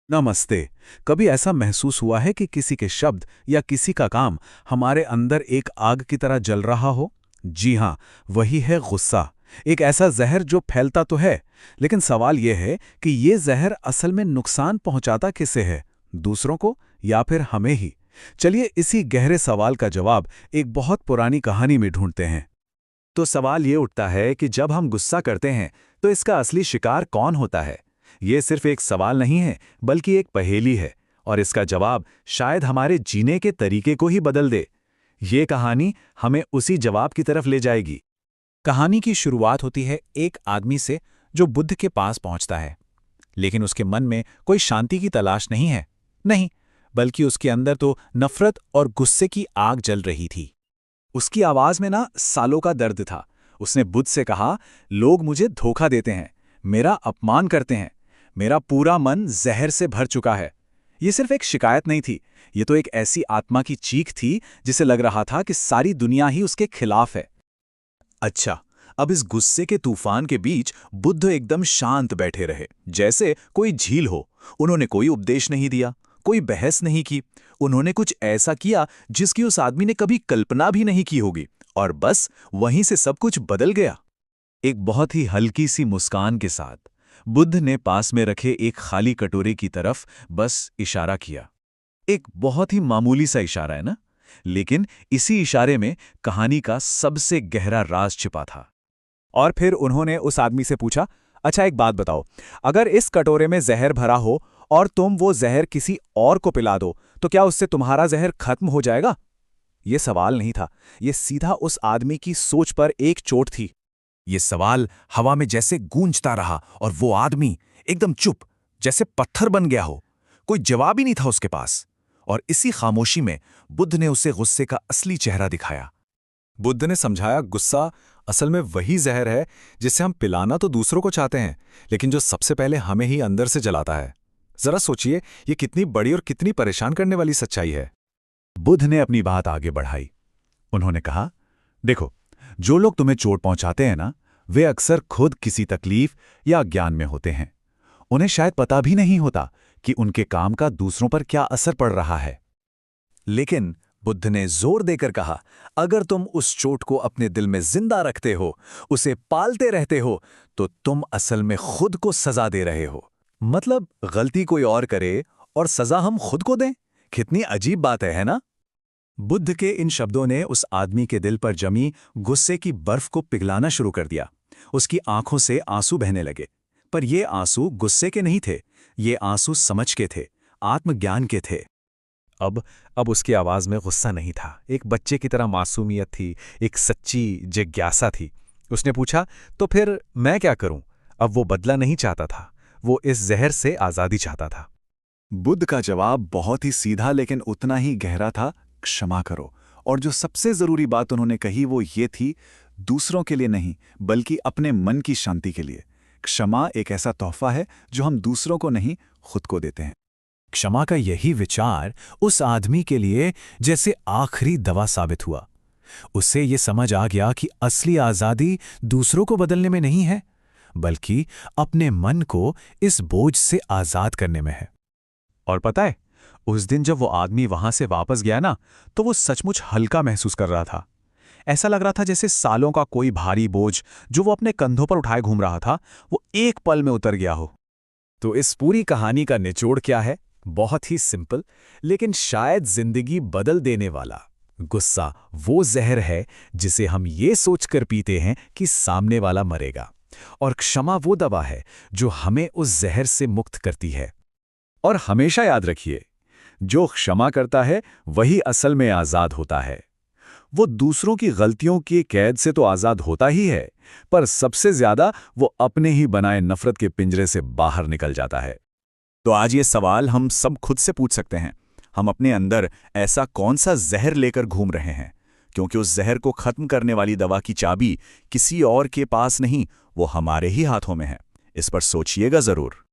नमस्ते। कभी ऐसा महसूस हुआ है कि किसी के शब्द या किसी का काम हमारे अंदर एक आग की तरह जल रहा हो? जी हाँ, वही है गुस्सा। एक ऐसा जहर जो फैलता तो है, लेकिन सवाल यह है कि ये जहर असल में नुकसान पहुंचाता किसे है? दूसरों को या फिर हमें ही? चलिए इसी गहरे सवाल का जवाब एक बहुत पुरानी कहानी में ढूंढते हैं। तो सवाल ये उठता है कि जब हम गुस्सा करते हैं तो इसका असली शिकार कौन होता है। ये सिर्फ एक सवाल नहीं है, बल्कि एक पहेली है, और इसका जवाब शायद हमारे जीने के तरीके को ही बदल दे। ये कहानी हमें उसी जवाब की तरफ ले जाएगी। कहानी की शुरुआत होती है एक आदमी से जो बुद्ध के पास पहुंचता है, लेकिन उसके मन में कोई शांति की तलाश नहीं है। नहीं, बल्कि उसके अंदर तो नफरत और गुस्से की आग जल रही थी। उसकी आवाज में ना सालों का दर्द था। उसने बुद्ध से कहा, लोग मुझे धोखा देते हैं, मेरा अपमान करते हैं, मेरा पूरा मन जहर से भर चुका है। ये सिर्फ एक शिकायत नहीं थी, ये तो एक ऐसी आत्मा की चीख थी जिसे लग रहा था कि सारी दुनिया ही उसके खिलाफ है। अच्छा, अब इस गुस्से के तूफान के बीच बुद्ध एकदम शांत बैठे रहे, जैसे कोई झील हो। उन्होंने कोई उपदेश नहीं दिया, कोई बहस नहीं की। उन्होंने कुछ ऐसा किया जिसकी उस आदमी ने कभी कल्पना भी नहीं की होगी, और बस वहीं से सब कुछ बदल गया। एक बहुत ही हल्की सी मुस्कान के साथ बुद्ध ने पास में रखे एक खाली कटोरे की तरफ बस इशारा किया। एक बहुत ही मामूली सा इशारा है ना, लेकिन इसी इशारे में कहानी का सबसे गहरा राज छिपा था। और फिर उन्होंने उस आदमी से पूछा, अच्छा एक बात बताओ, अगर इस कटोरे में जहर भरा हो और तुम वो जहर किसी और को पिला दो, तो क्या उससे तुम्हारा जहर खत्म हो जाएगा? ये सवाल नहीं था, ये सीधा उस आदमी की सोच पर एक चोट थी। ये सवाल हवा में जैसे गूंजता रहा, और वो आदमी एकदम चुप, जैसे पत्थर बन गया हो। कोई जवाब ही नहीं था उसके पास। और इसी खामोशी में बुद्ध ने उसे गुस्से का असली चेहरा दिखाया। बुद्ध ने समझाया, गुस्सा असल में वही जहर है जिसे हम पिलाना तो दूसरों को चाहते हैं, लेकिन जो सबसे पहले हमें ही अंदर से जलाता है। जरा सोचिए, ये कितनी बड़ी और कितनी परेशान करने वाली सच्चाई है। बुद्ध ने अपनी बात आगे बढ़ाई। उन्होंने कहा, देखो, जो लोग तुम्हें चोट पहुंचाते हैं ना, वे अक्सर खुद किसी तकलीफ या अज्ञान में होते हैं। उन्हें शायद पता भी नहीं होता कि उनके काम का दूसरों पर क्या असर पड़ रहा है। लेकिन बुद्ध ने जोर देकर कहा, अगर तुम उस चोट को अपने दिल में जिंदा रखते हो, उसे पालते रहते हो, तो तुम असल में खुद को सजा दे रहे हो। मतलब गलती कोई और करे और सजा हम खुद को दें? कितनी अजीब बात है ना? बुद्ध के इन शब्दों ने उस आदमी के दिल पर जमी गुस्से की बर्फ को पिघलाना शुरू कर दिया। उसकी आंखों से आंसू बहने लगे। पर ये आंसू गुस्से के नहीं थे, ये आंसू समझ के थे, आत्मज्ञान के थे। अब उसकी आवाज में गुस्सा नहीं था, एक बच्चे की तरह मासूमियत थी, एक सच्ची जिज्ञासा थी। उसने पूछा, तो फिर मैं क्या करूं? अब वो बदला नहीं चाहता था, वो इस जहर से आजादी चाहता था। बुद्ध का जवाब बहुत ही सीधा लेकिन उतना ही गहरा था, क्षमा करो। और जो सबसे जरूरी बात उन्होंने कही वो ये थी, दूसरों के लिए नहीं, बल्कि अपने मन की शांति के लिए। क्षमा एक ऐसा तोहफा है जो हम दूसरों को नहीं, खुद को देते हैं। क्षमा का यही विचार उस आदमी के लिए जैसे आखिरी दवा साबित हुआ। उससे ये समझ आ गया कि असली आजादी दूसरों को बदलने में नहीं है, बल्कि अपने मन को इस बोझ से आजाद करने में है। और पता है, उस दिन जब वो आदमी वहां से वापस गया ना, तो वो सचमुच हल्का महसूस कर रहा था। ऐसा लग रहा था जैसे सालों का कोई भारी बोझ जो वो अपने कंधों पर उठाए घूम रहा था, वो एक पल में उतर गया हो। तो इस पूरी कहानी का निचोड़ क्या है? बहुत ही सिंपल, लेकिन शायद जिंदगी बदल देने वाला। गुस्सा वो जहर है जिसे हम ये सोचकर पीते हैं कि सामने वाला मरेगा, और क्षमा वो दवा है जो हमें उस जहर से मुक्त करती है। और हमेशा याद रखिए, जो क्षमा करता है वही असल में आजाद होता है। वो दूसरों की गलतियों की कैद से तो आजाद होता ही है, पर सबसे ज्यादा वो अपने ही बनाए नफरत के पिंजरे से बाहर निकल जाता है। तो आज ये सवाल हम सब खुद से पूछ सकते हैं, हम अपने अंदर ऐसा कौन सा जहर लेकर घूम रहे हैं? क्योंकि उस जहर को खत्म करने वाली दवा की चाबी किसी और के पास नहीं, वो हमारे ही हाथों में है। इस पर सोचिएगा जरूर।